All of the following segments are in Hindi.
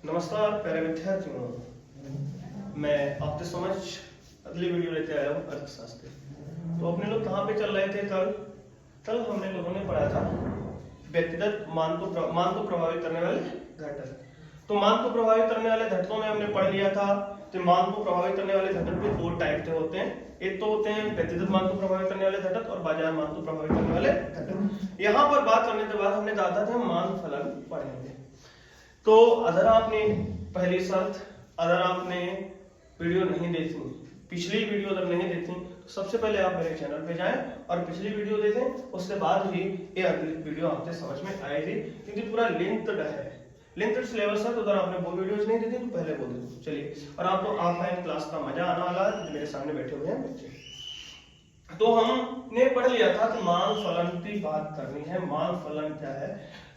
नमस्कार प्यारे विद्यार्थियों, मैं आपके समझ अगली वीडियो लेते आया हूँ अर्थशास्त्र। तो अपने लोग कहाँ पे चल रहे थे? कल हमने लोगों ने पढ़ा था व्यक्तिगत मान को प्रभावित करने वाले घटक। तो मान को प्रभावित करने वाले घटकों में हमने पढ़ लिया था कि मान को प्रभावित करने वाले घटक भी दो टाइप के होते हैं। एक तो होते हैं व्यक्तिगत मान को प्रभावित करने वाले घटक और बाजार मान को प्रभावित करने वाले घटक। यहाँ पर बात करने के बाद हमने कहा था मान फलन पढ़ेंगे। तो अगर आपने पहली शर्त, अगर आपने वीडियो नहीं देखी, पिछली वीडियो अगर नहीं देखी, तो सबसे पहले आप मेरे चैनल पे जाएं और पिछली वीडियो देखें, उसके बाद ही ये अगली वीडियो आपके समझ में आएगी, क्योंकि पूरा लिंक्ड है, लिंक्ड सिलेबस है। तो अगर आपने वो वीडियोस नहीं देखी तो पहले वो देखो। चलिए, और आपको ऑफलाइन क्लास का मजा आने वाला है, जो मेरे सामने बैठे हुए हैं बच्चे। तो हमने पढ़ लिया था कि मान फलन की बात करनी है। मान फलन क्या है?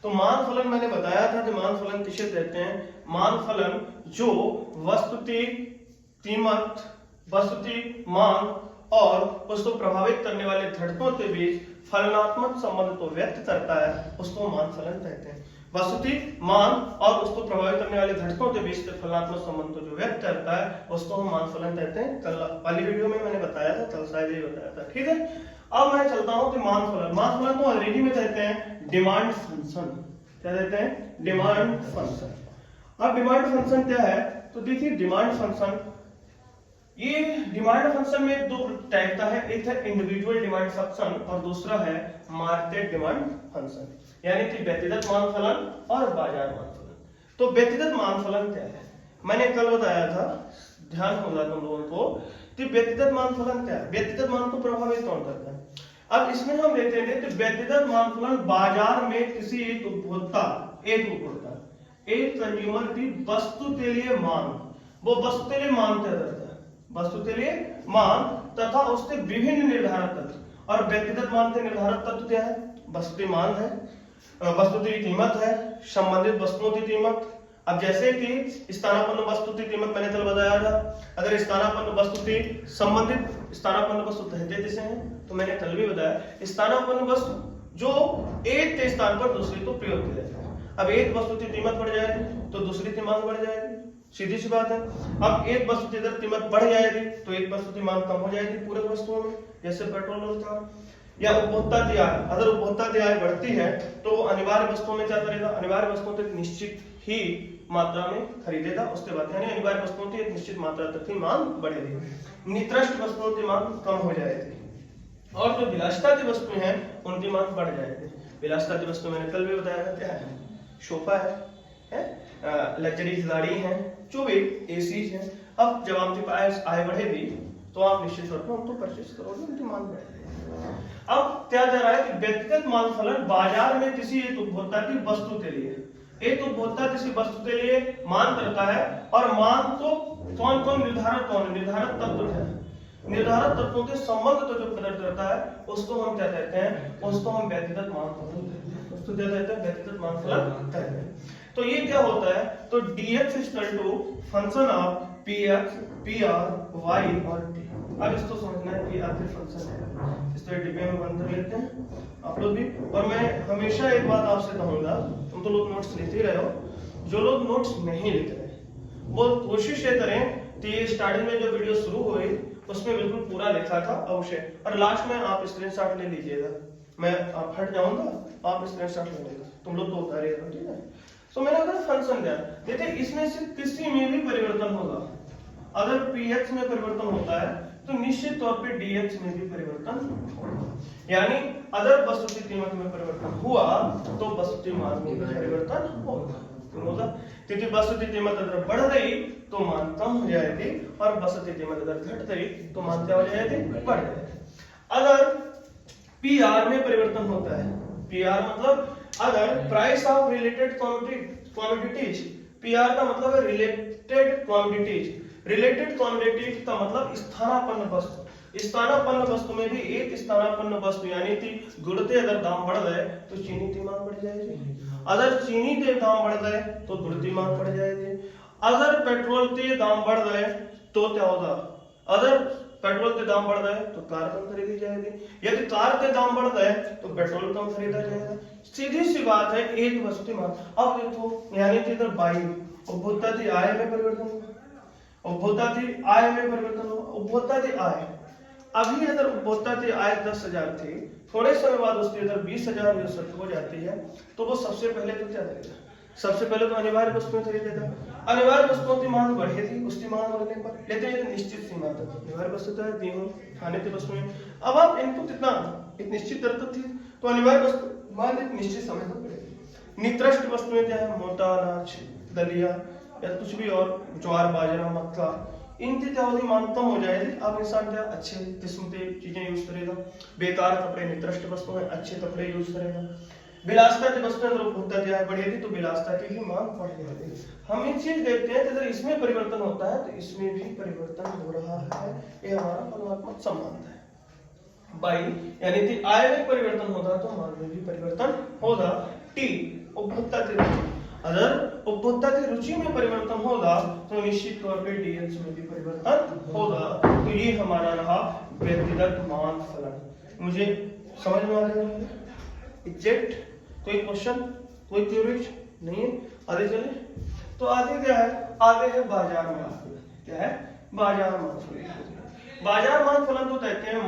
तो मान फलन मैंने बताया था कि मान फलन किसे कहते हैं? मान फलन जो वस्तुति कीमत, वस्तुति मान और उसको प्रभावित करने वाले घटकों के बीच फलनात्मक संबंध को व्यक्त करता है, उसको मान फलन कहते हैं। वस्तुति मान और उसको प्रभावित करने वाले घटकों के बीच फलनात्मक संबंध को जो व्यक्त करता है, उसको हम मान फलन कहते हैं। कल वाली वीडियो में मैंने बताया था, कल शायद ये बताया था, ठीक है। अब मैं चलता हूं कि मान फलन को अंग्रेजी में कहते हैं डिमांड फंक्शन। क्या कहते हैं? Demand function. अब डिमांड फंक्शन क्या है? तो देखिए, डिमांड फंक्शन, ये डिमांड फंक्शन में दो टाइप का है। एक है इंडिविजुअल डिमांड फंक्शन और दूसरा है मार्केट डिमांड फंक्शन, यानी कि व्यक्तिगत मान फलन और बाजार मान फलन। तो व्यक्तिगत मान फलन क्या है? मैंने कल बताया था, ध्यान होगा तुम लोगों को, कि व्यक्तिगत मान फलन क्या है, व्यक्तिगत मान को प्रभावित कौन करता है। अब इसमें हम लेते हैं कि व्यक्तिगत मान फलन बाजार में किसी एक उपभोक्ता, एक कंज्यूमर की वस्तु के लिए मांग, वो वस्तु के लिए मांग तय करता है, वस्तु के लिए मांग तथा उसके विभिन्न निर्धारक तत्व। और व्यक्तिगत मान के निर्धारक तत्व क्या है? वस्तु की मांग है, वस्तु की कीमत है, संबंधित वस्तुओं की कीमत। अब जैसे कि स्थानापन्न वस्तु की कीमत मैंने कल बताया था, अगर स्थानापन्न वस्तु की संबंधित स्थानापन्न वस्तु कहते किसे हैं, तो मैंने कल भी बताया, स्थानापन्न वस्तु जो एक के स्थान पर दूसरे को प्रयोग किया जाता है। अब एक वस्तु की कीमत बढ़ जाएगी तो दूसरी की मांग बढ़ जाएगी, सीधी सी बात है। अब एक वस्तु की अगर कीमत बढ़ जाएगी तो एक वस्तु की मांग कम हो जाएगी पूरक वस्तुओं में, जैसे पेट्रोल और या उपभोक्ता की आय। अगर उपभोक्ता की आय बढ़ती है तो अनिवार्य वस्तुओं में क्या करेगा? अनिवार्य वस्तुओं तक निश्चित ही मात्रा में खरीदेगा, उसके बाद यानी अनिवार्य वस्तुओं की एक निश्चित मात्रा तक की मांग बढ़ेगी, निकृष्ट वस्तुओं की मांग कम हो जाएगी, और जो विलासिता की वस्तुएं हैं उनकी मांग बढ़ जाएगी। विलासिता की वस्तु मैंने कल भी बताया था, क्या है? सोफा है, लग्जरी गाड़ी है, जो भी एसीज है। अब जब आपके पास आय बढ़ेगी तो आप निश्चित तौर पर उनको परचेज करोगे, उनकी मांग बढ़ेगी। अब क्या जा रहा है कि व्यक्तिगत मान फलन बाजार में किसी एक उपभोक्ता की वस्तु के लिए, एक उपभोक्ता किसी वस्तु के लिए मांग करता है, और मांग को कौन कौन निर्धारक तत्व है, निर्धारक तत्वों के संबंध को जो प्रकट करता है, उसको हम क्या कहते हैं? उसको हम व्यक्तिगत मान फलन कहते हैं। उसको क्या कहते हैं? व्यक्तिगत मान फलन कहते हैं। तो ये क्या होता है? तो dx equal to function of px, pr, y और t। अब इसको समझना है कि आखिर फंक्शन है, इस तरह डिब्बे में बंद कर लेते हैं आप लोग भी। और मैं हमेशा एक बात आपसे कहूंगा, तुम तो लोग नोट्स लिख ही रहे हो, जो लोग नोट्स नहीं लिख रहे वो कोशिश ये करें कि स्टार्टिंग में जो वीडियो शुरू हुई उसमें बिल्कुल पूरा लिखा था अवश्य, और लास्ट में आप स्क्रीनशॉट ले लीजिएगा। मैं आप हट जाऊंगा, आप स्क्रीनशॉट ले लीजिएगा, तुम लोग तो उतारिएगा, ठीक है। तो मैंने अगर फंक्शन दिया, देखिए इसमें से किसी में भी परिवर्तन होगा। अगर px में परिवर्तन होता है तो निश्चित तौर पे dx में भी परिवर्तन होगा, यानी अगर वस्तु की कीमत में परिवर्तन हुआ तो वस्तु की मांग में भी परिवर्तन होगा, क्योंकि वस्तु की कीमत अगर बढ़ गई तो मांग कम हो जाएगी, और वस्तु की कीमत अगर घट गई तो मांग क्या हो जाएगी? बढ़ जाएगी। अगर PR में परिवर्तन होता है, PR मतलब अगर price of related quantities, PR का मतलब है रिलेटेड क्वांटिटीज, रिलेटेड क्वांटिटीज का मतलब स्थानापन्न वस्तु। स्थानापन्न वस्तु में भी एक स्थानापन्न वस्तु, यानी कि गुड़ के अगर दाम बढ़ गए तो चीनी की मांग बढ़ जाएगी, अगर चीनी के दाम बढ़ गए तो गुड़ की मांग बढ़ जाएगी, अगर पेट्रोल के दाम बढ़ गए तो क्या होगा? अगर पेट्रोल के दाम बढ़ रहे हैं तो कार कम खरीदी जाएगी, यदि कार के दाम बढ़ रहे हैं तो पेट्रोल कम खरीदा जाएगा। सीधी सी बात है, एक वस्तु मान। अब देखो यानी कि इधर बाई उपभोक्ता थी आय में परिवर्तन हुआ, उपभोक्ता थी आय में परिवर्तन हुआ, उपभोक्ता थी आय। अभी अगर उपभोक्ता थी आय 10,000 थी, थोड़े समय बाद उसकी अगर 20,000 हो जाती है तो वो सबसे पहले तो क्या करेगा, सबसे पहले तो अनिवार्य वस्तुएं खरीदेगा। अनिवार्य वस्तुओं की मांग बढ़ेगी, उसकी मांग बढ़ने पर लेते हैं निश्चित सीमा तक अनिवार्य वस्तु है गेहूं खाने की वस्तुएं। अब आप इनको कितना एक निश्चित दर तक थी तो अनिवार्य वस्तु मांग एक निश्चित समय तक बढ़ेगी। निकृष्ट वस्तुएं क्या है, मोटा अनाज, दलिया या कुछ भी और, ज्वार बाजरा मक्का, इनकी क्या होगी मांग कम हो जाएगी। अब इंसान क्या अच्छे किस्म की चीजें यूज करेगा, बेकार कपड़े निकृष्ट वस्तुएं अच्छे कपड़े यूज करेगा। विलासता की वस्तुएं अगर उपभोक्ता की आय बढ़ेगी तो विलासता की भी मांग बढ़ जाएगी। हम एक चीज देखते हैं कि अगर इसमें परिवर्तन होता है तो इसमें भी परिवर्तन हो रहा है, ये हमारा परमात्मक संबंध है। बाई यानी कि आय में परिवर्तन होगा तो मांग में भी परिवर्तन होगा। टी उपभोक्ता की रुचि, अगर उपभोक्ता की रुचि में परिवर्तन होगा तो निश्चित तौर पे डीएच में भी परिवर्तन होगा। तो ये हमारा रहा व्यक्तिगत मान फलन। मुझे समझ में आ रहा है एग्जैक्ट? कोई क्वेश्चन, कोई क्यूरीज नहीं है? आगे चले तो आगे क्या है, आगे है बाजार मान फलन। क्या है, बाजार मान फलन। बाजार मान फलन को कहते हैं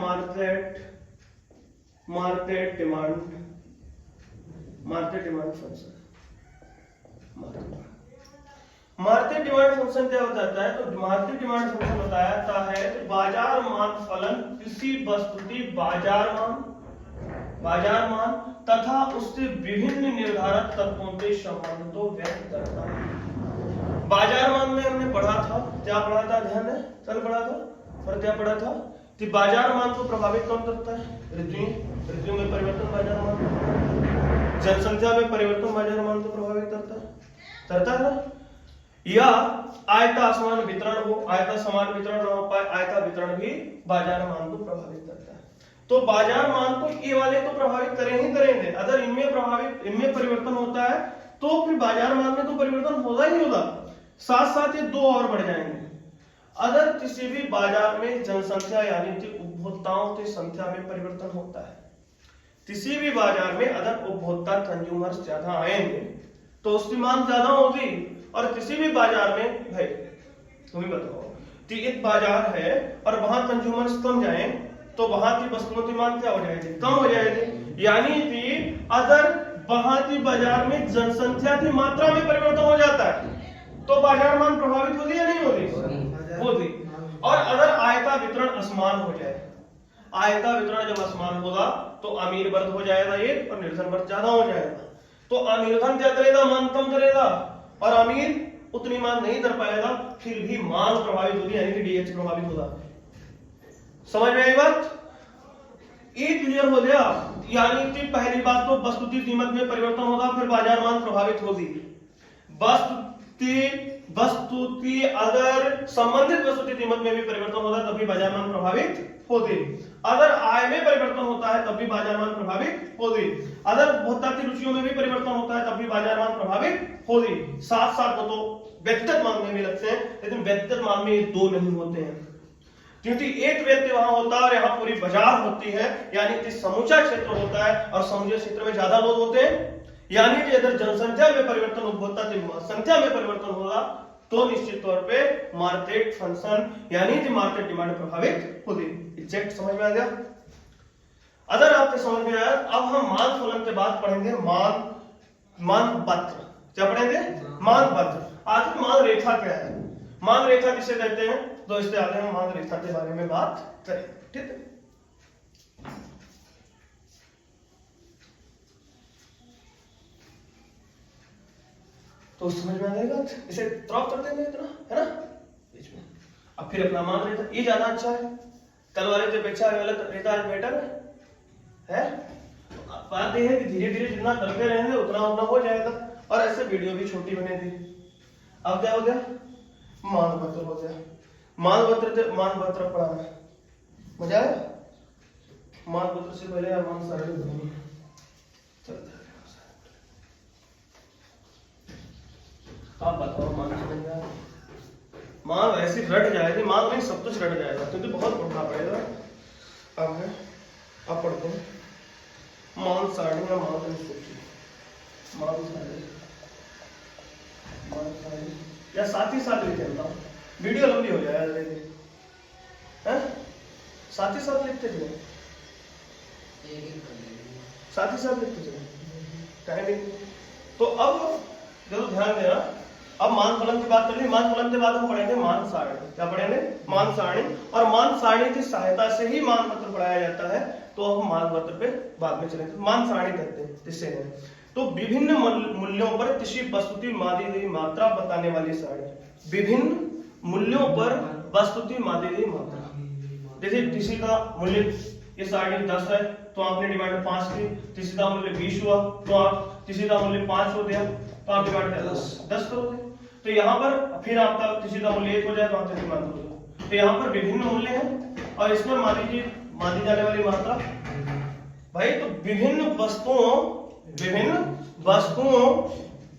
market demand function. Market demand function क्या बताता है, तो मार्केट डिमांड फंक्शन बताता है तो बाजार मान फलन किसी वस्तु की बाजार मान तथा उससे विभिन्न निर्धारक तत्वों के संबंध को व्यक्त करता है। बाजार मान में हमने पढ़ा था, क्या पढ़ा था, ध्यान है, कल पढ़ा था, और क्या पढ़ा था कि बाजार मान को प्रभावित कौन करता है, ऋतु में परिवर्तन बाजार मान, जनसंख्या में परिवर्तन बाजार मान को प्रभावित करता है ना, या आय का असमान वितरण हो, आय का समान वितरण न हो पाए, आय का वितरण भी बाजार मान को प्रभावित करता है। तो बाजार मान को ये वाले तो प्रभावित करेंगे। अगर इनमें परिवर्तन होता है तो फिर बाजार मान में तो परिवर्तन होगा ही होगा, साथ साथ ये दो और बढ़ जाएंगे। अगर किसी भी बाजार में जनसंख्या यानी कि उपभोक्ताओं की संख्या में परिवर्तन होता है, किसी भी बाजार में अगर उपभोक्ता कंज्यूमर्स ज्यादा आएंगे तो उसकी मांग ज्यादा होगी। और किसी भी बाजार में भाई तुम ही बताओ कि एक बाजार है और वहां कंज्यूमर्स कम जाएं तो वहां की वस्तुओं की मांग क्या हो जाएगी, कम हो जाएगी। यानी कि अगर वहां की बाजार में जनसंख्या की मात्रा में परिवर्तन हो जाता है तो बाजार मान प्रभावित होगी या नहीं होगी? और अगर आय का वितरण असमान हो जाए, आय का वितरण जब असमान होगा तो अमीर वर्ग हो जाएगा एक और निर्धन वर्ग ज्यादा हो जाएगा। तो अनिर्धन क्या करेगा, मांग कम करेगा, और अमीर उतनी मांग नहीं कर पाएगा, फिर भी मांग प्रभावित होगी यानी कि डीएच प्रभावित होगा। समझ में आई बात? ये क्लियर हो गया। यानी कि पहली बात तो वस्तु की कीमत में परिवर्तन होगा फिर बाजार मांग प्रभावित होगी। वस्तु की अगर संबंधित वस्तु की कीमत में भी परिवर्तन होगा तभी बाजार मांग प्रभावित होगी। अगर आय में परिवर्तन होता है तब भी बाजार मांग प्रभावित होगी। अगर उपभोक्ता की रुचियों में भी परिवर्तन होता है तब भी बाजार मांग प्रभावित होगी। साथ साथ वो तो व्यक्तिगत मांग में भी लगते हैं, लेकिन व्यक्तिगत मांग में ये दो नहीं होते हैं, क्योंकि एक व्यक्ति वहां होता है और यहाँ पूरी बाजार होती है, यानी कि समूचा क्षेत्र होता है और समूचे क्षेत्र में ज्यादा लोग होते हैं। यानी कि अगर जनसंख्या में परिवर्तन, उपभोक्ता की संख्या में परिवर्तन होगा तो निश्चित तौर पे मार्केट फंक्शन यानी कि मार्केट डिमांड प्रभावित होगी। एग्जैक्ट समझ में आ गया? अगर आपके समझ में आया, अब हम मांग फलन के बाद पढ़ेंगे मांग पत्र। क्या पढ़ेंगे? मांग पत्र। आखिर मांग रेखा क्या है, मांग रेखा किसे कहते हैं, तो इससे आगे हम मांग रेखा के बारे में बात करें। ठीक है, तो समझ में आ गई बात? इसे ड्रॉप कर देंगे इतना, है ना, बीच में। अब फिर अपना मांग रेखा, ये ज्यादा अच्छा है, कल वाले की अपेक्षा रेखा आज बेटर है। बात यह है कि धीरे धीरे जितना करते रहेंगे उतना हो जाएगा, और ऐसे वीडियो भी छोटी बनेगी। अब क्या हो गया, मांग पत्र हो गया। मांग पत्र पढ़ाना मजा आया? मांग पत्र से पहले मांग सारे आप बताओ, मांग समझ में आया? मान वैसी रट जाएगी, मान नहीं सब कुछ रट जाएगा, क्योंकि बहुत पढ़ना पड़ेगा। अब है, अब पढ़ते हैं मान सारणी या मान अनुसूची। मान सारणी, मान सारणी या साथ ही साथ लिख देता हूँ, वीडियो लंबी हो जाएगा, हैं? साथ ही साथ लिखते चले, साथ ही साथ लिखते चले, टाइम। तो अब जरूर ध्यान देना, अब मान फलन की बात कर ली, मान फलन के बाद हम पढ़ेंगे मान सारणी। क्या पढ़ेंगे? मान सारणी। और मान सारणी की सहायता से ही मान पत्र पढ़ाया जाता है, तो अब हम मान पत्र पे बाद में चलेंगे। मान सारणी कहते हैं किससे है? तो विभिन्न मूल्यों पर किसी वस्तुति मादी गई मात्रा बताने वाली सारणी। विभिन्न मूल्यों पर वस्तुति मादी गई मात्रा, जैसे किसी का मूल्य, ये सारणी 10 है तो आपने डिमांड 5 की, किसी का मूल्य 20 हुआ तो आप, किसी का मूल्य 5 हो गया तो आप डिमांड 10 करोगे। तो यहाँ पर फिर आपका किसी का मूल्य 1 हो जाए तो आप डिमांड करोगे। तो यहाँ पर विभिन्न मूल्य हैं और इस पर मान लीजिए मानी जाने वाली मात्रा भाई, तो विभिन्न वस्तुओं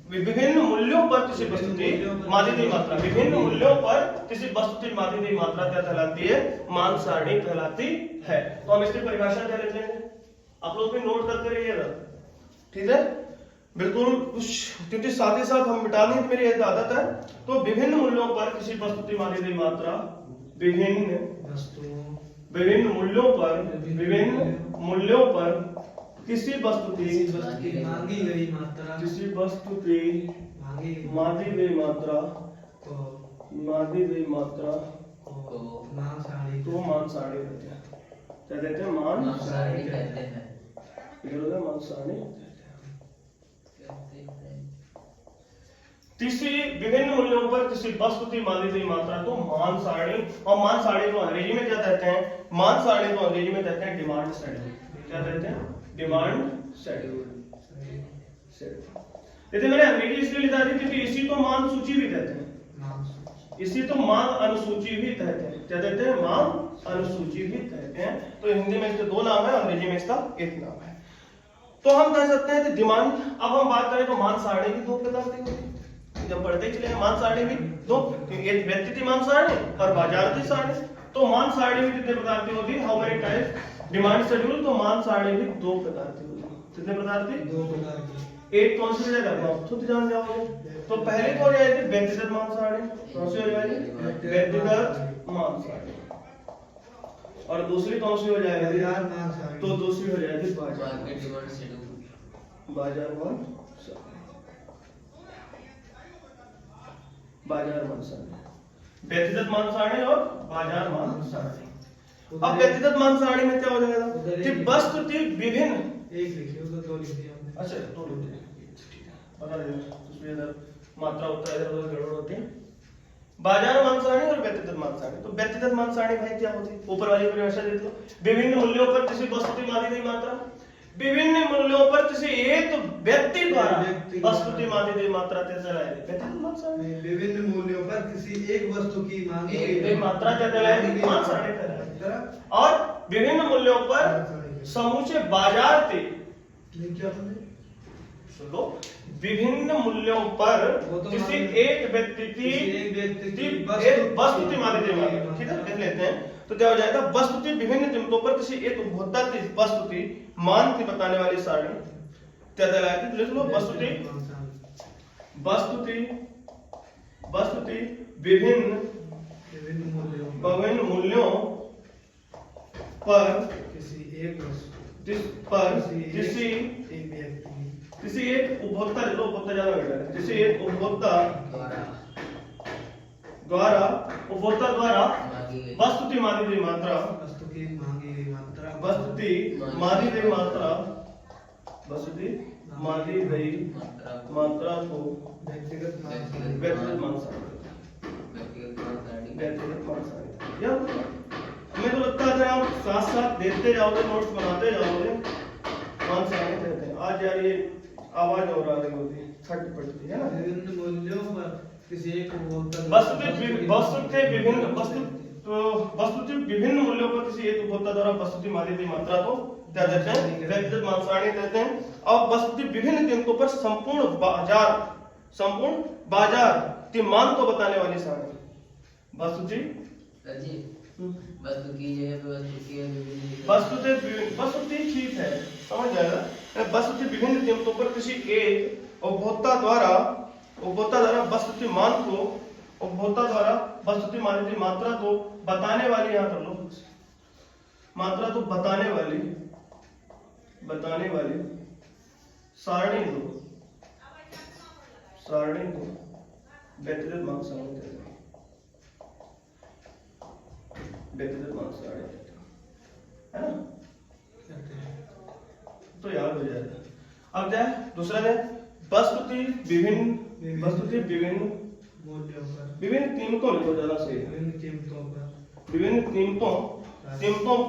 विभिन्न मूल्यों पर किसी वस्तुति मादी गई मात्रा, विभिन्न मूल्यों पर किसी वस्तुति मादी गई मात्रा क्या कहलाती है? मान सारणी कहलाती है। तो हम इसकी परिभाषा क्या लिख लेंगे, आप लोग भी नोट करते रहिएगा, ठीक है? बिल्कुल कुछ, क्योंकि साथ ही साथ हम मिटाने की मेरी आदत है। तो विभिन्न मूल्यों पर किसी वस्तुति मादी गई मात्रा, विभिन्न मूल्यों पर किसी वस्तुति मांगी गई मात्रा, किसी वस्तुति मादी गई मात्रा को मान सारणी कहते हैं। क्या कहते हैं? मान सारणी कहते हैं। मान सारणी किसी विभिन्न मूल्यों पर किसी वस्तुति मादी गई मात्रा को मान सारणी, और मान सारणी को अंग्रेजी में क्या कहते हैं? मान सारणी को अंग्रेजी में कहते हैं डिमांड शेड्यूल। क्या कहते हैं? Demand schedule. जैसे मैंने अंग्रेजी इसलिए लिखा थी क्योंकि इसी को मान सूची भी कहते हैं, इसी तो मान अनुसूची भी कहते हैं। क्या कहते हैं? मान अनुसूची भी कहते हैं। तो हिंदी में इसके 2 नाम है, अंग्रेजी में इसका 1 नाम है। तो हम कह सकते हैं कि डिमांड, अब हम बात करें तो मान सारणी की 2 प्रकार की होती है, जब पढ़ते चले मान सारणी भी 2, एक व्यक्तिगत मान सारणी और बाजारती सारणी। तो मान सारणी भी कितने प्रकार की होती है? How many types? Demand schedule. तो मान सारणी भी 2 प्रकार की होती है। कितने प्रकार की? 2 प्रकार की। एक कौन सी जगह आप खुद जान जाओगे। तो पहले तो हो जाएगी व्यक्तिगत मान सारणी, कौन सी हो जाएगी? व्यक्तिगत मान सारणी। और दूसरी कौन सी हो जाएगी? तो दूसरी हो जाएगी बाजार मान शेड्यूल। बाजार मान सारणी, व्यक्तिगत मान सारणी और बाजार मान सारणी। अब व्यक्तिगत मान सारणी में क्या हो जाएगा कि वस्तुति विभिन्न, एक लिखिए तो 2 लिखिए। अच्छा 2 लिखिए, ठीक है, बता देना, उसमें इधर मात्रा होता है, इधर गड़बड़ होती है। बाजार मान सारणी और व्यक्तिगत मान सारणी। तो व्यक्तिगत मान सारणी भाई क्या होती है? ऊपर वाली परिभाषा देख लो, विभिन्न मूल्यों पर किसी वस्तुति मादी गई मात्रा, विभिन्न मूल्यों पर किसी एक व्यक्ति द्वारा वस्तुति मादी गई मात्रा व्यक्तिगत मान सारणी। विभिन्न मूल्यों पर किसी एक वस्तु की मांगी गई मात्रा क्या कहलाएगी? मान सारणी कहलाएगी। और विभिन्न मूल्यों पर समूचे बाजार के, सुनो, विभिन्न मूल्यों पर किसी एक व्यक्ति की वस्तुति मादी गई मात्रा, ठीक है, देख लेते हैं। तो क्या हो जाएगा? वस्तुति विभिन्न कीमतों पर किसी एक उपभोक्ता की वस्तुति मान की बताने वाली सारणी क्या कहलाती है? लिख लो, वस्तुति विभिन्न मूल्यों पर किसी एक उपभोक्ता, उपभोक्ता ज्यादा बेटर है, किसी एक उपभोक्ता द्वारा वस्तुति मादी गई मात्रा को व्यक्तिगत मान सारणी। हमें तो लगता है अगर आप साथ साथ देखते जाओगे, नोट्स बनाते जाओगे, मान सारणी कहते हैं। आज यार ये आवाज और आ रही होती है, छट पड़ती है ना। विभिन्न मूल्यों पर किसी एक वस्तुति विभिन्न मूल्यों पर किसी एक उपभोक्ता द्वारा वस्तुति मादी गई मात्रा को क्या कहते हैं? व्यक्तिगत मान सारणी कहते हैं। और वस्तुति विभिन्न कीमतों पर संपूर्ण बाजार की मान को बताने वाली सारणी, वस्तुति सर जी वस्तु की जगह पे वस्तु की है, विभिन्न वस्तुति ठीक है, समझ जाएगा। वस्तुति विभिन्न कीमतों पर किसी एक उपभोक्ता द्वारा वस्तुति मान को उपभोक्ता द्वारा वस्तुति मान की मात्रा को बताने वाली, यहाँ कर लो मात्रा को बताने वाली सारणी को व्यक्तिगत मांग सारणी कहते हैं। व्यक्तिगत मांग सारणी कहते हैं, है ना? तो याद हो जाएगा। अब क्या है दूसरा है वस्तुति विभिन्न मूल्यों पर विभिन्न कीमतों लिखो, ज्यादा सही है। विभिन्न कीमतों पर विभिन्न कीमतों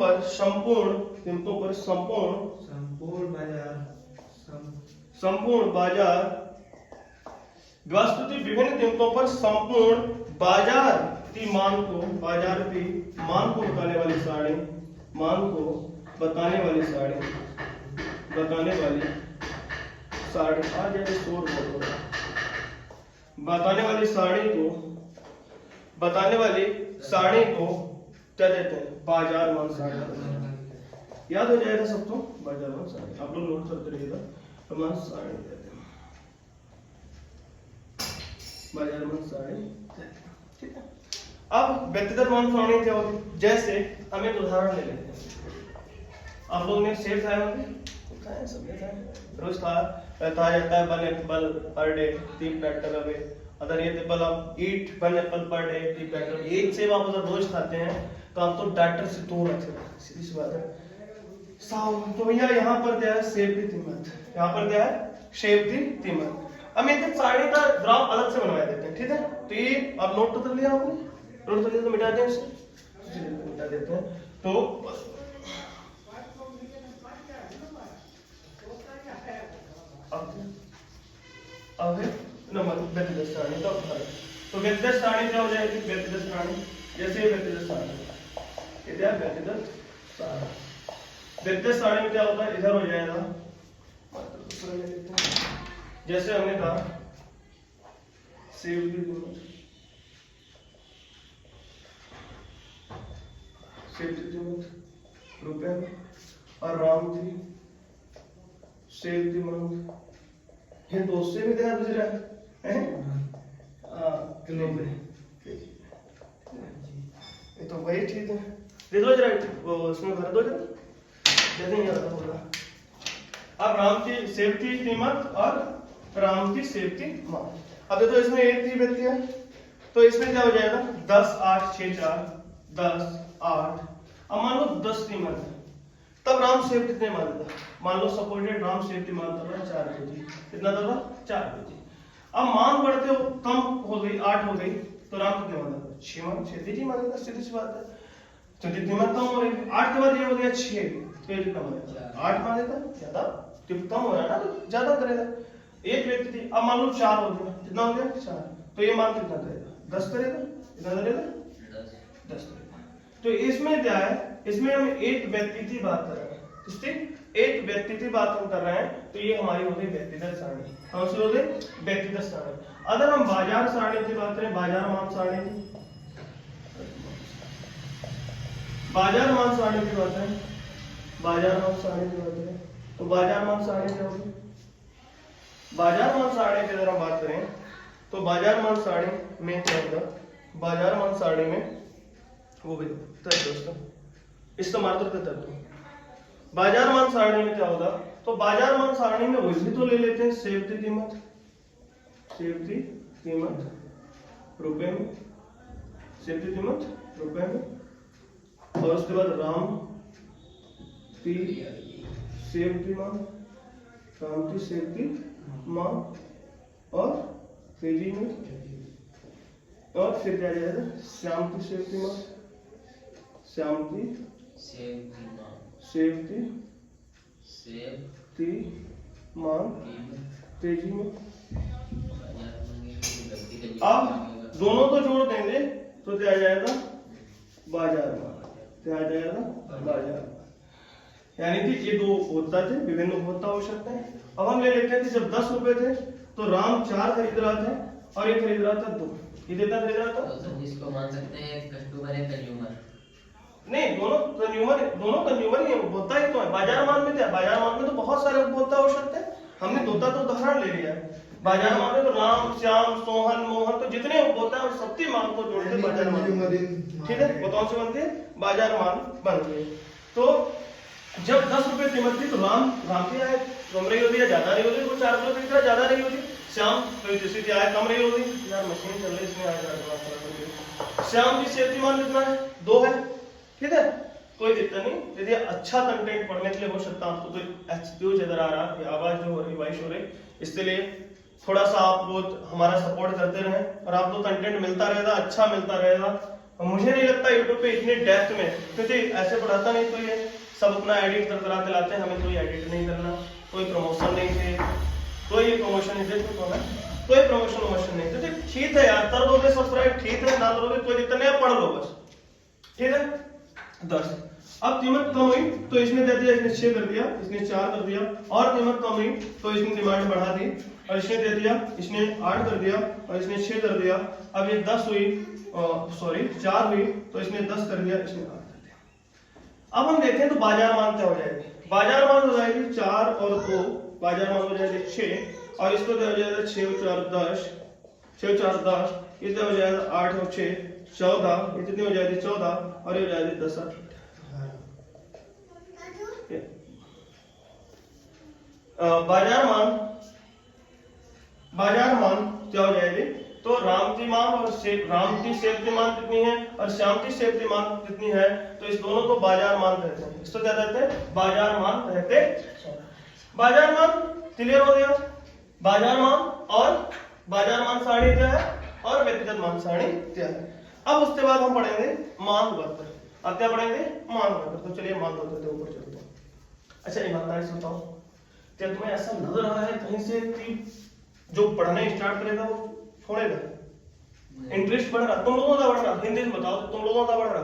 पर संपूर्ण बाजार वस्तुति विभिन्न कीमतों पर संपूर्ण बाजार की मांग को बताने वाली सारणी आज ये शोर बहुत हो रहा है। बताने वाली सारणी को क्या देते हैं? बाजार मान सारणी। याद हो जाएगा सबको, बाजार मान सारणी आप लोग नोट करते रहिएगा। मान सारणी कहते हैं, बाजार मान सारणी, ठीक है। अब व्यक्तिगत मान सारणी क्या होगी? जैसे हम एक उदाहरण ले लेते हैं। आप लोग ने सेब खाए होंगे, खाए सबने खाए, रोज खाया जाता है 1 Apple per day 3 packet away. अगर ये एप्पल आप ईट 1 एप्पल पर डे 3 पैकेट, एक सेब आप अगर रोज खाते हैं तो आप तो डॉक्टर से दूर रखते हैं, सीधी सी बात है। तो भैया यहाँ पर क्या है? सेब की कीमत, यहाँ पर क्या है? सेब की कीमत। हम एक सारणी का ग्राफ अलग से बनवा देते हैं, ठीक है? तो ये आप नोट तो कर लिया आपने, नोट कर लिया तो मिटा दें इसे, मिटा देते हैं। तो अब है नंबर व्यक्तिगत सारणी का उदाहरण। तो व्यक्तिगत सारणी क्या हो जाएगी? व्यक्तिगत सारणी जैसे व्यक्तिगत सारणी व्यक्तिगत सारणी में क्या होता है? इधर हो जाएगा, जैसे हमने कहा सेब की कीमत रुपए में, और राम की सेब की मांग ये दो से भी दिया गुजरा है किलो पे, ये तो वही ठीक है। दे दो जरा वो उसमें भर दो जरा, दे देंगे होगा। अब राम की सेब की कीमत और राम की सेब की मांग। अब देखो इसमें एक ही व्यक्ति है तो इसमें क्या हो जाएगा? 10 8 6 4 10 8। अब मान लो 10 कीमत है, तब राम सेब कितने मान देगा? मान लो सपोर्टेड राम सेब की मान था 4 केजी, कितना था? 4 केजी। अब मान बढ़ते हो कम हो गई 8 हो गई तो राम कितने मान देगा? 6 मान 6 केजी मान देगा, सीधी सी बात है। तो कीमत कम हो रही, 8 के बाद ये हो गया 6 तो ये कितना मानेगा? 8 मान देगा, ज्यादा कम हो रहा है ना तो ज्यादा करेगा। एक व्यक्ति थी, अब मान लो 4 हो गया, कितना हो गया? 4 तो ये मान कितना करेगा? 10 करेगा, कितना करेगा? 10 करेगा। तो इसमें क्या है? इसमें हम एक व्यक्ति की बात कर रहे हैं, किसकी? एक व्यक्ति की बात हम कर रहे हैं, तो ये हमारी हो गई व्यक्तिगत सारणी। कौन सी हो गई? व्यक्तिगत सारणी। अगर हम बाजार सारणी की बात करें, बाजार मान सारणी की, बाजार मान सारणी की बात करें, बाजार मान सारणी की बात करें तो बाजार मान सारणी क्या होगी? बाजार मान सारणी की अगर हम बात करें तो बाजार मान सारणी में क्या होगा? बाजार मान सारणी में वो भी दोस्तों इस्तेमाल करते तत्व। बाजार मान सारणी में क्या होगा? तो बाजार मान सारणी में वही तो ले लेते हैं सेब की कीमत रुपए में, सेब की कीमत रुपए में, और उसके बाद राम की सेब की मांग, राम की सेब की मांग और केजी में, और फिर क्या जाएगा? श्याम की सेब की मांग, श्याम की सेब की मांग तेजी में। अब दोनों तो जोड़ देंगे तो क्या आ जाएगा? बाजार मान। क्या आ जाएगा? बाजार। यानी कि ये दो उपभोक्ता थे, विभिन्न उपभोक्ता हो सकते हैं। अब हम ले लेते हैं कि जब 10 रुपए थे तो राम 4 खरीद रहा था और ये खरीद रहा था 2, ये कितना खरीद रहा था? तो सर जिसको मान सकते हैं कस्टमर है कंज्यूमर। नहीं, दोनों कंज्यूमर ही उपभोक्ता ही तो है। बाजार मान में क्या, बाजार मान में तो बहुत सारे उपभोक्ता हो सकते हैं, हमने दोता तो उदाहरण ले लिया है। बाजार मान में तो राम, श्याम, सोहन, मोहन, तो जितने उपभोक्ता है सबकी मांग को जोड़ के बाजार मान, ठीक है, वो कौन से बनते हैं? बाजार मान बन गए। तो जब 10 रुपए कीमत थी तो राम की आय कम रही होती है, ज्यादा रही होती है, वो 4 रुपए बेच रहा, ज्यादा रही होती। श्याम तो जैसे कि आय कम रही होती, यार मशीन चल रही है इसमें आय ज्यादा। श्याम की सेफ्टी मान कितना है? 2 है, ठीक है, कोई दिक्कत नहीं। यदि अच्छा कंटेंट पढ़ने के लिए हो सकता है आपको तो एक्सक्यूज इधर आ रहा है, आवाज जो हो रही वॉइस हो रही, इसलिए थोड़ा सा आप लोग हमारा सपोर्ट करते रहें और आपको कंटेंट मिलता रहेगा, अच्छा मिलता रहेगा। मुझे नहीं लगता यूट्यूब पे इतने डेप्थ में, क्योंकि ऐसे पढ़ाता नहीं तो ये सब अपना एडिट कर के लाते हैं, हमें कोई एडिट नहीं करना, कोई प्रमोशन नहीं थे, कोई प्रमोशन नहीं थे, कोई प्रमोशन नहीं थे। ठीक है यार, कर दोगे सब्सक्राइब, ठीक है, ना करोगे कोई दिक्कत नहीं, पढ़ लो बस, ठीक है। 10 अब कीमत कम हुई तो इसने दे दिया, इसने 6 कर दिया, इसने 4 कर दिया, और कीमत कम हुई तो इसने डिमांड बढ़ा दी और इसने दे दिया, इसने 8 कर दिया और इसने 6 कर दिया। अब ये 10 हुई, सॉरी 4 हुई तो इसने 10 कर दिया, इसने 8 कर दिया। अब हम देखें तो बाजार मान क्या हो जाएगी? बाजार मान हो जाएगी 4 और 2, बाजार मान हो जाएगी 6, और इसको हो जाएगा 6 और 4 10, 6 और 4 10, इसलिए हो जाएगा 8 और 6 14, ये कितनी हो जाएगी? 14, और ये हो जाएगी 10 8। बाजार मान क्या हो जाएगी? तो राम की मान और राम की सेफ्टी मान कितनी है और श्याम की सेफ्टी मान कितनी है, तो इस दोनों को बाजार मान कहते हैं। इसको क्या कहते हैं? बाजार मान कहते हैं। बाजार मान क्लियर हो गया। बाजार मान और बाजार मान सारणी क्या है और व्यक्तिगत मान सारणी क्या है। अब उसके बाद हम पढ़ेंगे मान वक्र। अब क्या पढ़ेंगे? मान वक्र। तो चलिए मान वक्र के ऊपर चलते हैं। अच्छा ईमानदारी से बताओ, क्या तुम्हें ऐसा लग रहा है कहीं से कि जो पढ़ने स्टार्ट करेगा वो छोड़ेगा? इंटरेस्ट बढ़ रहा? तुम लोगों का बढ़ रहा? हिंदी में बताओ, तुम लोगों का बढ़ रहा?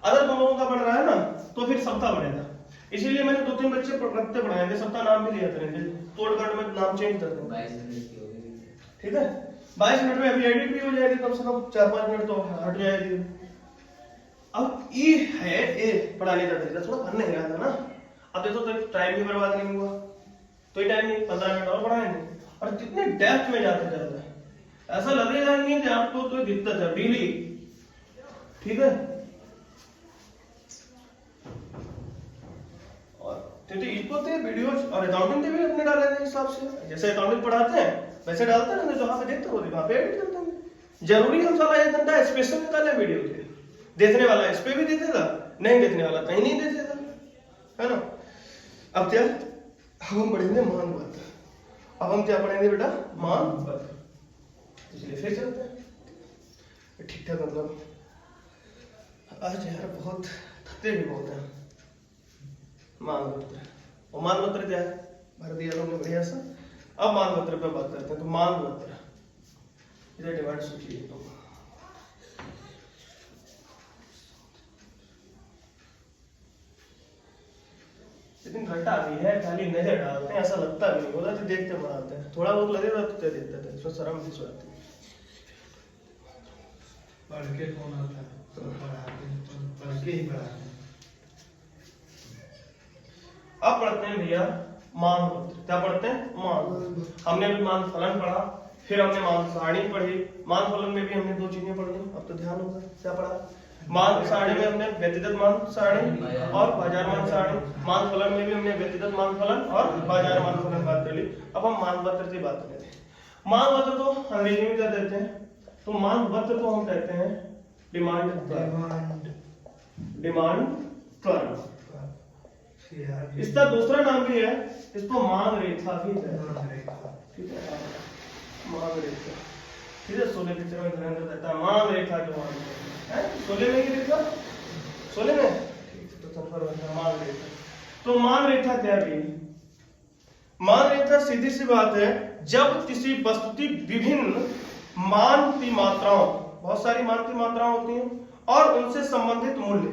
अगर तुम लोगों का बढ़ रहा है ना तो फिर सबका बढ़ेगा। इसीलिए मैंने 2-3 बच्चे रखते पढ़ाएंगे, सबका नाम भी लिया करेंगे, तोड़गढ़ में नाम चेंज कर देंगे, ठीक है। 22 मिनट में अभी एडिट भी हो जाएगी, कम से कम 4-5 मिनट तो हट जाएगी। अब ये है ए पढ़ाने का तरीका, थोड़ा पढ़ने गया था ना। अब देखो तो टाइम भी बर्बाद नहीं हुआ, तो ये टाइम नहीं, 15 मिनट और पढ़ाएंगे और कितने डेप्थ में जाते जाते हैं, ऐसा लगेगा नहीं कि आपको कोई दिक्कत है डेली, ठीक है। और क्योंकि इसको तो वीडियोस और अकाउंटिंग के भी अपने डाले हैं हिसाब से, जैसे अकाउंटिंग पढ़ाते हैं वैसे डालते हैं, जहां पे देखते हो वहां पे एडिट करते हैं। जरूरी हम साला 1 घंटा स्पेशल निकाले वीडियो के, देखने वाला इस पे भी देखेगा, नहीं देखने वाला कहीं नहीं देखेगा, है ना। अब क्या हम पढ़ेंगे मान वक्र। अब हम क्या पढ़ेंगे बेटा? मान वक्र। इसलिए फिर चलते हैं ठीक ठाक। मतलब आज यार बहुत थकते भी बहुत हैं। मान वक्र, और मान वक्र क्या है भर दिया तुमने बढ़िया सा। अब मान वक्र पे बात करते हैं। तो मान वक्र इधर डिमांड सूची है, तो लेकिन घंटा भी है, खाली नजर डालते हैं, ऐसा लगता भी नहीं होगा तो देखते बनाते हैं, थोड़ा बहुत लगेगा तो देखते थे, इसमें शर्म भी आती है। पढ़ के कौन आता है? तो पढ़ के ही पढ़ाते हैं। अब पढ़ते हैं भैया मान वक्र। क्या पढ़ते हैं? मान। हमने अभी मान फलन पढ़ा, फिर हमने मान सारणी पढ़ी। मान फलन में भी हमने 2 चीजें पढ़ ली, अब तो ध्यान होगा क्या पढ़ा। मान सारणी में हमने व्यक्तिगत मान सारणी और बाजार मान सारणी, मान फलन में भी हमने व्यक्तिगत मान फलन और बाजार मान फलन बात कर ली। अब हम मान वक्र की बात करें। मान वक्र को अंग्रेजी में क्या कहते हैं? तो मान वक्र को हम कहते हैं डिमांड कर्व। इसका दूसरा नाम भी है, इसको मांग रेखा भी कहते हैं, ठीक है। मांग रेखा, ठीक है। 16 पिक्चर में धर्मेंद्र कहता है मांग रेखा जो मान है 16 में ही रेखा, 16 में तो संफर बनता है मांग रेखा। तो मांग रेखा क्या है? मांग रेखा सीधी सी बात है, जब किसी वस्तु की विभिन्न मान की मात्राओं, बहुत सारी मान की मात्राएं होती हैं, और उनसे संबंधित मूल्य,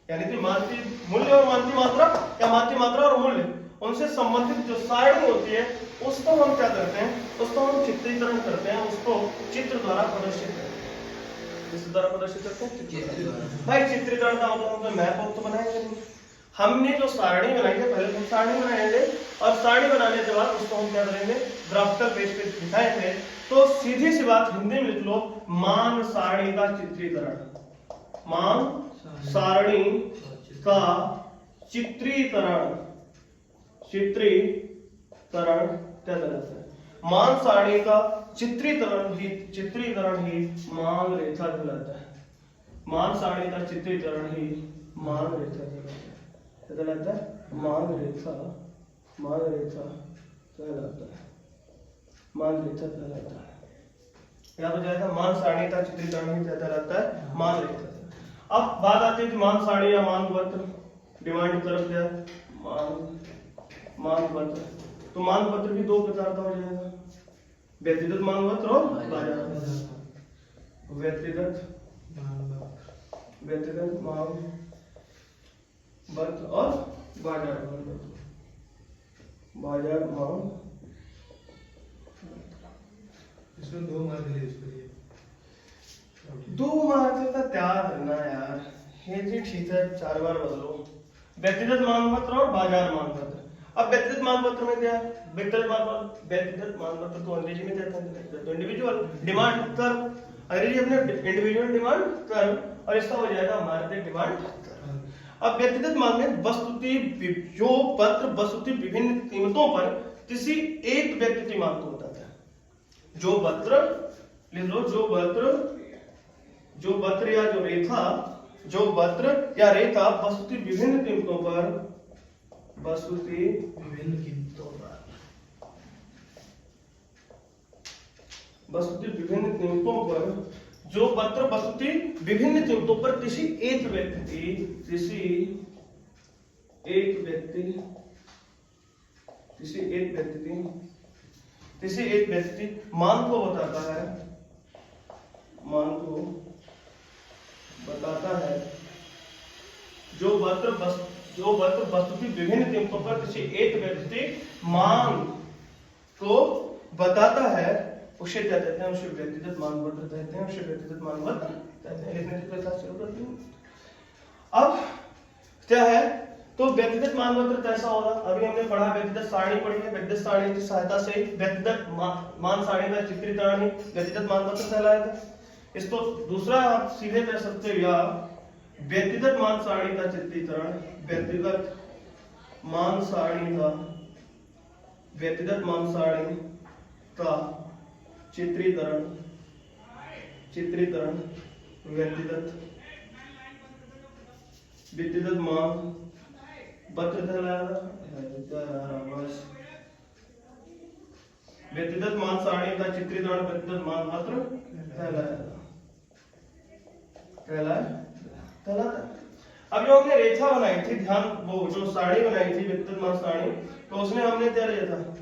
यानी कि मान की मूल्य और मान की मात्रा या मान की मात्रा और मूल्य उनसे संबंधित जो सारणी होती है उसको हम क्या करते हैं, उसको हम चित्रीकरण करते हैं, उसको चित्र द्वारा प्रदर्शित करते हैं। किस द्वारा प्रदर्शित करते हैं? चित्र द्वारा। भाई चित्रीकरण का मतलब हम मैप तो बनाएंगे नहीं, हमने जो सारणी बनाई है पहले हम सारणी बनाएंगे और सारणी बनाने के बाद उसको हम क्या करेंगे, ग्राफिकल पेज पे दिखाएंगे। तो सीधी सी बात हिंदी में लिख लो, मान सारणी का चित्रीकरण, मान सारणी का चित्रीकरण, चित्रीकरण क्या कहलाता है? मान सारणी का चित्रीकरण ही मान रेखा कहलाता है। मान सारणी का चित्रीकरण ही मान रेखा कहलाता है। क्या कहलाता है? मान रेखा, मान रेखा कहलाता है, मान रेखा कहलाता है। क्या हो जाएगा? मान सारणी का चित्रीकरण ही क्या कहलाता है? मान रेखा। अब बात आती है कि मान सारणी या मान पत्र, डिमांड तरफ क्या है? मान पत्र। तो मान पत्र भी दो प्रकार का हो जाएगा, व्यक्तिगत मान पत्र और बाजार व्यक्तिगत मान पत्र और बाजार मान पत्र, बाजार मान। इसमें 2 मार्क ले इसके लिए, 2 मार्क का त्याग करना यार, ये जी ठीक है 4 बार बदलो। व्यक्तिगत मान पत्र और बाजार मान पत्र। अब व्यक्तिगत मान पत्र में क्या है? व्यक्तिगत मान पत्र तो अंग्रेजी में कहते हैं तो इंडिविजुअल डिमांड कर्व, अंग्रेजी अपने इंडिविजुअल डिमांड कर्व, और इसका हो जाएगा मार्केट डिमांड कर्व। अब व्यक्तिगत मान में वस्तुति जो पत्र वस्तुति विभिन्न कीमतों पर किसी एक व्यक्ति की मांग को बताता है। जो पत्र लिख लो, जो पत्र या जो रेखा, जो पत्र या रेखा वस्तुति विभिन्न कीमतों पर, वस्तुति विभिन्न कीमतों पर, वस्तुति विभिन्न कीमतों पर, जो पत्र वस्तुति विभिन्न कीमतों पर किसी एक व्यक्ति मांग को बताता है, मांग को बताता है। जो पत्र वस्तुति विभिन्न कीमतों पर किसी एक व्यक्ति मांग को बताता है, उसे क्या कहते हैं? उसे व्यक्तिगत मान पत्र कहते हैं, उसे व्यक्तिगत मान पत्र कहते हैं। लिखने की कोई जरूरत नहीं। अब क्या है? तो व्यक्तिगत मान पत्र कैसा होगा? अभी हमने पढ़ा, व्यक्तिगत सारणी पढ़ी है, व्यक्तिगत सारणी की सहायता से व्यक्तिगत मान सारणी का चित्रीकरण ही व्यक्तिगत मान पत्र कहलाएगा। इसको दूसरा आप सीधे कह सकते हो, या व्यक्तिगत मान सारणी का चित्रीकरण, व्यक्तिगत मान सारणी का, व्यक्तिगत मान सारणी का चित्रीकरण, व्यक्तिगत मान पत्र कहलाएगा। व्यक्तिगत मान सारणी का चित्रीकरण व्यक्तिगत मान पत्र कहलाएगा। अब जो हमने रेखा बनाई थी, ध्यान, वो जो सारणी बनाई थी व्यक्तिगत मान सारणी, तो उसमें हमने क्या लिया था?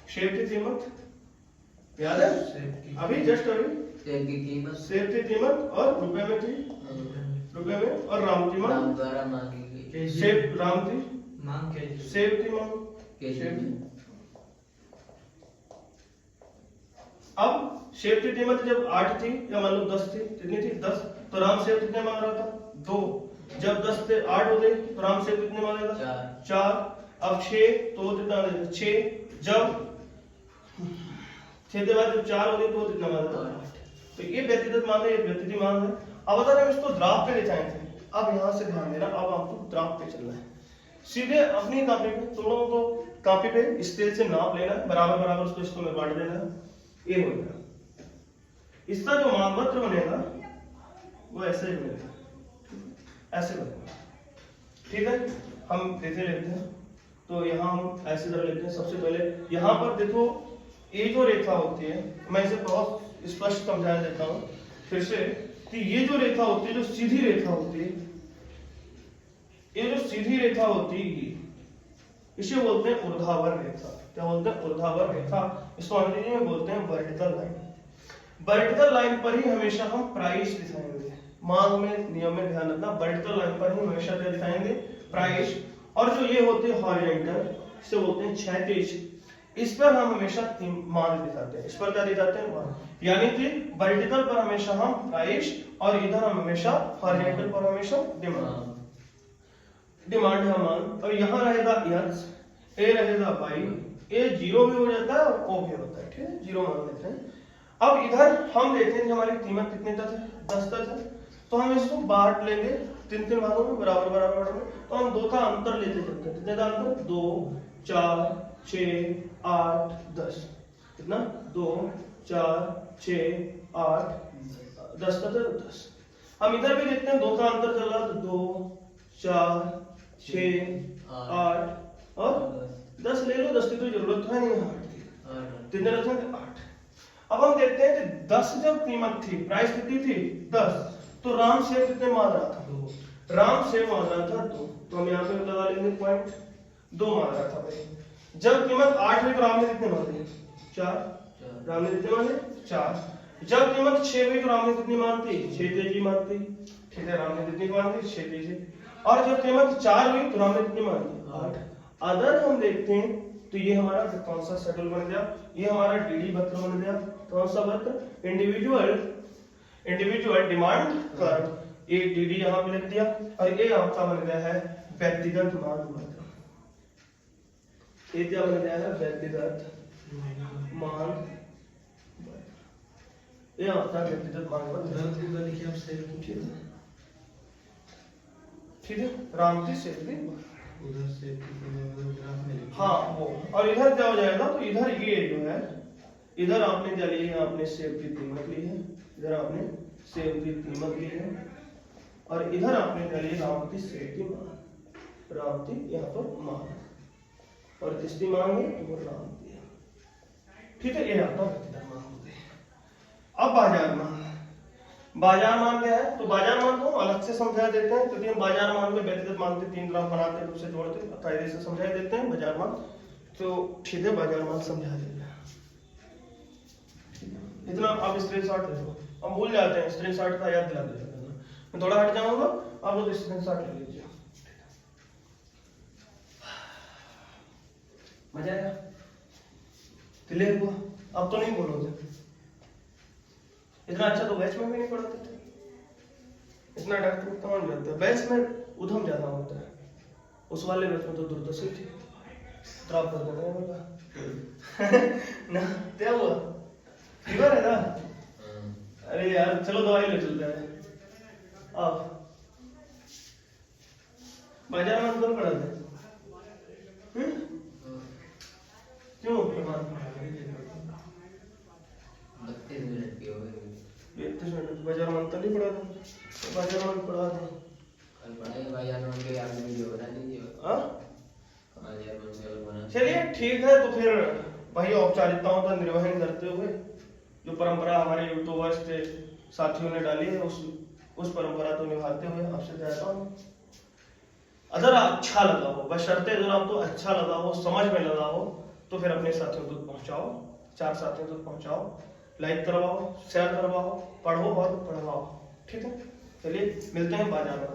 शेप की कीमत, याद है? अभी जस्ट शेप की कीमत, शेप की कीमत और रुपए में थी, रुपए में, और राम कीमत, राम द्वारा मांगी गई शेप राम थी, मांग के शेप की मांग शेप। अब शेप की कीमत जब 8 थी, या मान लो 10 थी, कितनी थी? 10। तो राम शेप कितने मांग रहा था? 2। जब 10 से 8 हो गए तो राम शेप कितने मांगेगा? 4। अब 6 तो कितना मांगेगा? 6। जब 6 के बाद जब 4 हो गए तो कितना मांगेगा? 8। तो ये व्यक्तिगत मान है, ये व्यक्तिगत मान है। अब अगर हम इसको ग्राफ पे दिखाएंगे, अब यहाँ से ध्यान देना, अब आपको ग्राफ पे चलना है। सीधे अपनी कॉपी पे, दोनों को कॉपी पे स्केल से नाप लेना है, बराबर बराबर उसको इसको में बांट देना है। ये हो गया। इसका जो मान पत्र बनेगा वो ऐसे ही बनेगा, ऐसे बनेगा। ठीक है, हम देखे लेते हैं। तो यहाँ हम ऐसे तरह लेते हैं। सबसे पहले यहाँ पर देखो, ये जो रेखा होती है, मैं इसे बहुत स्पष्ट समझा देता हूँ फिर से, कि ये जो रेखा होती है, जो सीधी रेखा होती है, ये जो सीधी रेखा होती है, इसे बोलते हैं ऊर्ध्वाधर रेखा। क्या बोलते हैं? ऊर्ध्वाधर रेखा। इसको अंग्रेजी में बोलते हैं वर्टिकल लाइन। वर्टिकल लाइन पर ही हमेशा हम प्राइस दिखाएंगे। मांग में नियम में ध्यान रखना, वर्टिकल लाइन पर ही हमेशा क्या दिखाएंगे? प्राइस। और जो ये होते हैं हॉरिजॉन्टल, इसे बोलते हैं क्षैतिज, इस पर हम हमेशा मान दिखाते हैं। इस पर क्या दिखाते हैं? मान। यानी कि वर्टिकल पर हमेशा हम प्राइस और इधर हम हमेशा हॉरिजॉन्टल पर हमेशा डिमांड। डिमांड है मान, और यहाँ रहेगा यक्स, ए रहेगा वाई, ए जीरो भी हो जाता है और ओ भी होता है, ठीक है, जीरो मान लेते हैं। अब इधर हम देखते हैं कि हमारी कीमत कितने तक है? 10 तक है, तो हम इसको बांट लेंगे 3 भागों में, बराबर बराबर में। तो हम 2 का अंतर लेते चलते हैं। कितने का अंतर? 2, 4, 6, 8, 10। कितना? 2, 4, 6, 8, 10 का 10। हम इधर भी देखते हैं 2 का अंतर चल रहा है, तो 2, 4, 6, 8 और 10 ले लो। 10 की तो जरूरत है नहीं, 8 कितने रखें? 8। अब हम देखते हैं कि 10 जब कीमत थी, प्राइस कितनी थी? 10, तो राम शेर कितने मार रहा था? 2। राम शेर मार रहा था 2, तो हम यहाँ पे लगा लेंगे पॉइंट, 2 मार रहा था भाई। जब कीमत 8 हुई तो राम ने कितने मारे? 4। राम ने कितने मारे? 4। जब कीमत 6 हुई तो राम ने कितनी मारती? 6 तेजी मारती, ठीक है, राम ने कितनी मारती? 6 तेजी। और जब कीमत 4 हुई तो राम ने कितनी मारती? 8। अगर हम देखते हैं तो ये हमारा कौन सा शटल बन गया? ये हमारा डीडी वक्र बन गया। कौन सा वक्र? Individual demand curve. ये डीडी यहाँ पे लिख दिया, और ये आपका बन गया है व्यक्तिगत मांग वक्र। ये क्या बन गया है? व्यक्तिगत मांग वक्र। ये आपका व्यक्तिगत मांग वक्र लिखिए आप, सही पूछिए, ठीक है। राम की सेफ्टी उधर से ग्राफ में लिखिए। हाँ वो, और इधर क्या हो जाएगा? तो इधर ये जो है, इधर आपने क्या ली है? आपने सेब की कीमत ली है, इधर आपने सेब की कीमत ली है, और इधर आपने क्या ली? राम की सेब की मान, राम की यहाँ पर मान, और किसकी मांग है? वो राम की है, ठीक है। ये आपका व्यक्तिगत मान होते हैं। अब बाजार मान। बाजार मान क्या है? तो बाजार मान को अलग से समझा देते हैं, क्योंकि हम बाजार मान में व्यक्तिगत मान के 3 ग्राफ बनाते हैं, उससे जोड़ते हैं, कायदे से समझा देते हैं बाजार मान। तो ठीक है, बाजार मान समझा देते हैं। इतना आप स्क्रीनशॉट ले लो, हम भूल जाते हैं, स्क्रीनशॉट का याद दिला दीजिएगा। मैं थोड़ा हट जाऊंगा, आप लोग स्क्रीनशॉट ले लीजिए। मजा आया? क्लियर हुआ? अब तो नहीं बोलोगे। इतना अच्छा तो बैच में भी नहीं पढ़ाते थे, इतना डॉक्टर कौन जानता है? बैच में उधम ज्यादा होता है, उस वाले बैच में तो दुर्दशा थी। ड्रॉप कर देना होगा ना। क्या हुआ? फीवर है ना? अरे यार चलो दवाई ले चलते हैं। अब बाजार में कौन पढ़ा थे? क्यों? 32 मिनट की हो गई। 32 मिनट बाजार मान तो नहीं पढ़ा था, बाजार मान पढ़ा था। कल पढ़ाई बाजार मान के आपने वीडियो बना दीजिए। हाँ बाजार मान के अलग बना। चलिए ठीक है, तो फिर वही औपचारिकताओं का निर्वहन करते हुए जो परंपरा हमारे यूट्यूबर्स के साथियों ने डाली है, उस परंपरा को निभाते हुए आपसे कहता हूँ, अगर अच्छा लगा हो, बशर्ते अगर आपको अच्छा लगा हो, समझ में लगा हो, तो फिर अपने साथियों तक पहुंचाओ, 4 साथियों तक पहुंचाओ, लाइक करवाओ, शेयर करवाओ, पढ़ो और पढ़वाओ, ठीक है। चलिए मिलते हैं बाजार में।